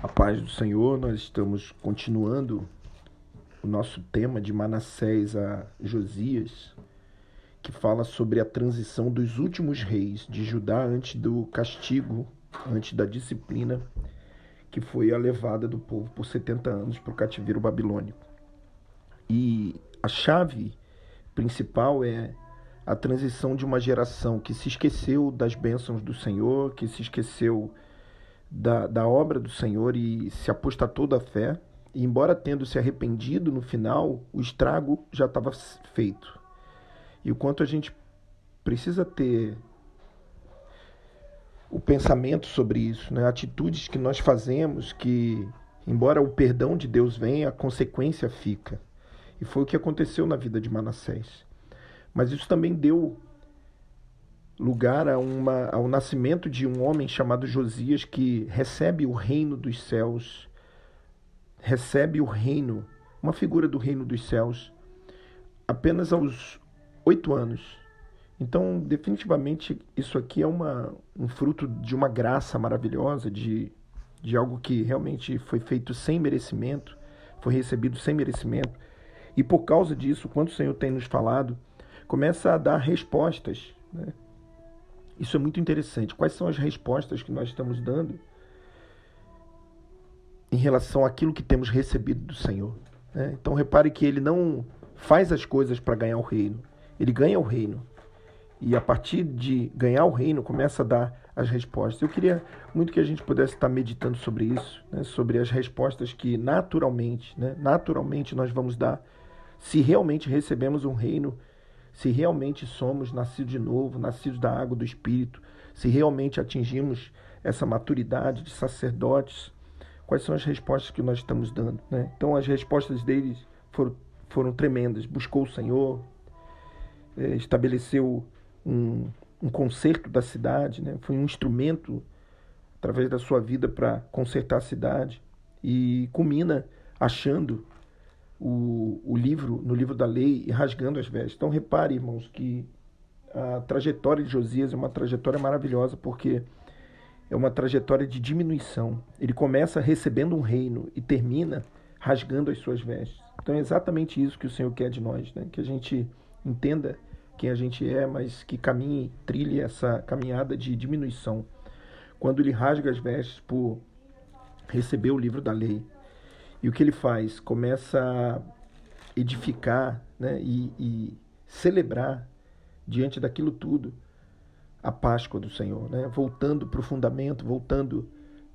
A paz do Senhor, nós estamos continuando o nosso tema de Manassés a Josias, que fala sobre a transição dos últimos reis de Judá antes do castigo, antes da disciplina, que foi a levada do povo por 70 anos para o cativeiro babilônico. E a chave principal é a transição de uma geração que se esqueceu das bênçãos do Senhor, que se esqueceu da obra do Senhor e se apostatou da fé. E embora tendo se arrependido no final, o estrago já estava feito. E o quanto a gente precisa ter o pensamento sobre isso, né? Atitudes que nós fazemos que, embora o perdão de Deus venha, a consequência fica. E foi o que aconteceu na vida de Manassés. Mas isso também deu lugar ao nascimento de um homem chamado Josias, que recebe o reino dos céus, recebe o reino, uma figura do reino dos céus, apenas aos 8 anos. Então, definitivamente, isso aqui é um fruto de uma graça maravilhosa, de algo que realmente foi feito sem merecimento, foi recebido sem merecimento. E por causa disso, quando o Senhor tem nos falado, começa a dar respostas, né? Isso é muito interessante. Quais são as respostas que nós estamos dando em relação àquilo que temos recebido do Senhor, né? Então repare que ele não faz as coisas para ganhar o reino. Ele ganha o reino. E a partir de ganhar o reino, começa a dar as respostas. Eu queria muito que a gente pudesse estar meditando sobre isso, né? Sobre as respostas que naturalmente nós vamos dar se realmente recebemos um reino, se realmente somos nascidos de novo, nascidos da água do Espírito, se realmente atingimos essa maturidade de sacerdotes. Quais são as respostas que nós estamos dando, né? Então as respostas deles foram tremendas. Buscou o Senhor, estabeleceu um conserto da cidade, né? Foi um instrumento através da sua vida para consertar a cidade, e culmina achando no livro da lei e rasgando as vestes. Então repare, irmãos, que a trajetória de Josias é uma trajetória maravilhosa, porque é uma trajetória de diminuição. Ele começa recebendo um reino e termina rasgando as suas vestes. Então é exatamente isso que o Senhor quer de nós, né? Que a gente entenda quem a gente é, mas que trilhe essa caminhada de diminuição. Quando ele rasga as vestes por receber o livro da lei. E o que ele faz? Começa a edificar, né? E celebrar diante daquilo tudo a Páscoa do Senhor, né? Voltando para o fundamento, voltando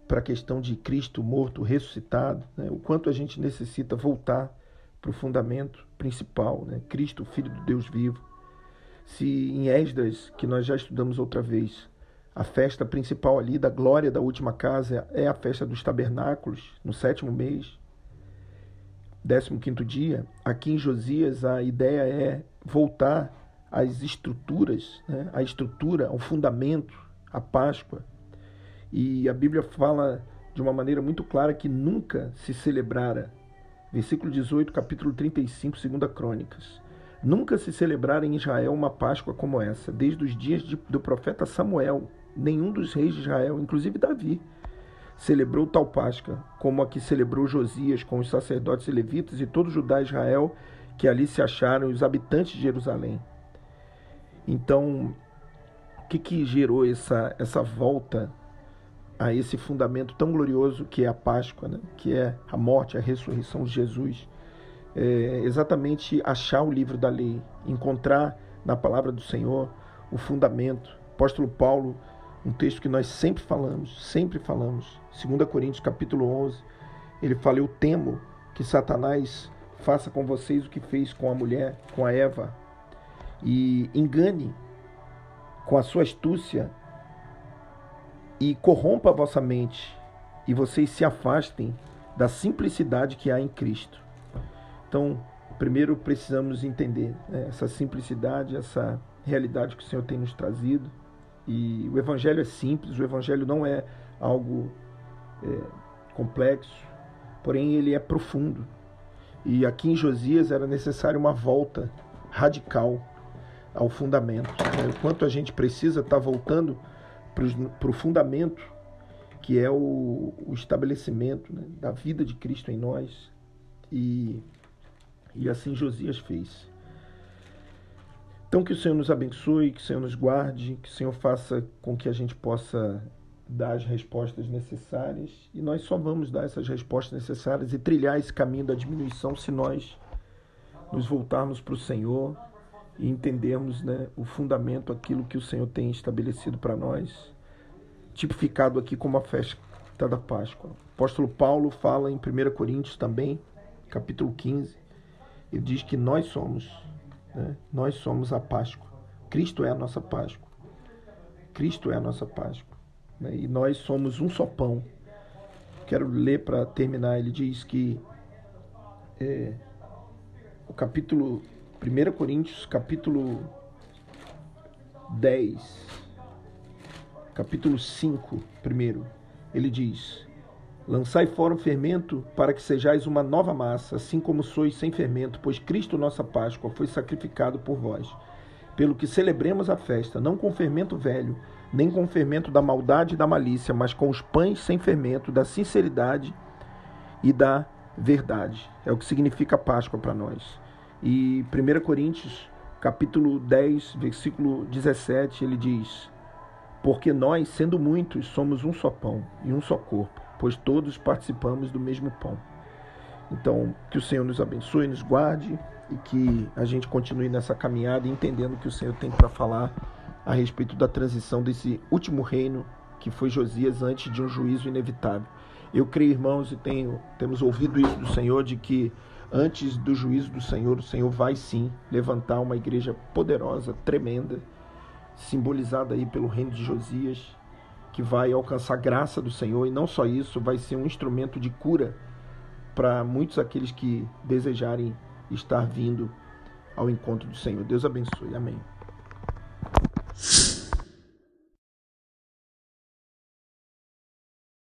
para a questão de Cristo morto, ressuscitado, né? O quanto a gente necessita voltar para o fundamento principal, né? Cristo, Filho do Deus vivo. Se em Esdras, que nós já estudamos outra vez, a festa principal ali da glória da última casa é a festa dos tabernáculos, no 7º mês, 15º dia, aqui em Josias a ideia é voltar às estruturas, né? A estrutura, ao fundamento, a Páscoa. E a Bíblia fala de uma maneira muito clara que nunca se celebrara, versículo 18, capítulo 35, 2 Crônicas, nunca se celebrara em Israel uma Páscoa como essa, desde os dias do profeta Samuel. Nenhum dos reis de Israel, inclusive Davi, celebrou tal Páscoa como a que celebrou Josias com os sacerdotes e levitas e todo Judá e Israel que ali se acharam, e os habitantes de Jerusalém. Então, o que gerou essa volta a esse fundamento tão glorioso que é a Páscoa, né? Que é a morte, a ressurreição de Jesus? É exatamente achar o livro da lei, encontrar na palavra do Senhor o fundamento. O apóstolo Paulo, um texto que nós sempre falamos, 2 Coríntios capítulo 11, ele fala: eu temo que Satanás faça com vocês o que fez com a mulher, com a Eva, e engane com a sua astúcia e corrompa a vossa mente, e vocês se afastem da simplicidade que há em Cristo. Então, primeiro precisamos entender, né, essa simplicidade, essa realidade que o Senhor tem nos trazido. E o Evangelho é simples, o Evangelho não é algo complexo, porém ele é profundo. E aqui em Josias era necessário uma volta radical ao fundamento, né? O quanto a gente precisa estar voltando para o fundamento que é o estabelecimento, né, da vida de Cristo em nós, e assim Josias fez. Então que o Senhor nos abençoe, que o Senhor nos guarde, que o Senhor faça com que a gente possa dar as respostas necessárias, e nós só vamos dar essas respostas necessárias e trilhar esse caminho da diminuição se nós nos voltarmos para o Senhor e entendermos, né, o fundamento, aquilo que o Senhor tem estabelecido para nós, tipificado aqui como a festa da Páscoa. O apóstolo Paulo fala em 1 Coríntios também, capítulo 15, ele diz que nós somos a Páscoa. Cristo é a nossa Páscoa. Cristo é a nossa Páscoa. Né? E nós somos um só pão. Quero ler para terminar. Ele diz que o capítulo 1 Coríntios, capítulo 10, capítulo 5, primeiro, ele diz: lançai fora o fermento, para que sejais uma nova massa, assim como sois sem fermento, pois Cristo, nossa Páscoa, foi sacrificado por vós. Pelo que celebremos a festa, não com fermento velho, nem com fermento da maldade e da malícia, mas com os pães sem fermento, da sinceridade e da verdade. É o que significa a Páscoa para nós. E 1 Coríntios, capítulo 10, versículo 17, ele diz: porque nós, sendo muitos, somos um só pão e um só corpo, pois todos participamos do mesmo pão. Então, que o Senhor nos abençoe, nos guarde, e que a gente continue nessa caminhada, entendendo que o Senhor tem para falar a respeito da transição desse último reino, que foi Josias, antes de um juízo inevitável. Eu creio, irmãos, e temos ouvido isso do Senhor, de que antes do juízo do Senhor, o Senhor vai sim levantar uma igreja poderosa, tremenda, simbolizada aí pelo reino de Josias, que vai alcançar graça do Senhor, e não só isso, vai ser um instrumento de cura para muitos aqueles que desejarem estar vindo ao encontro do Senhor. Deus abençoe. Amém.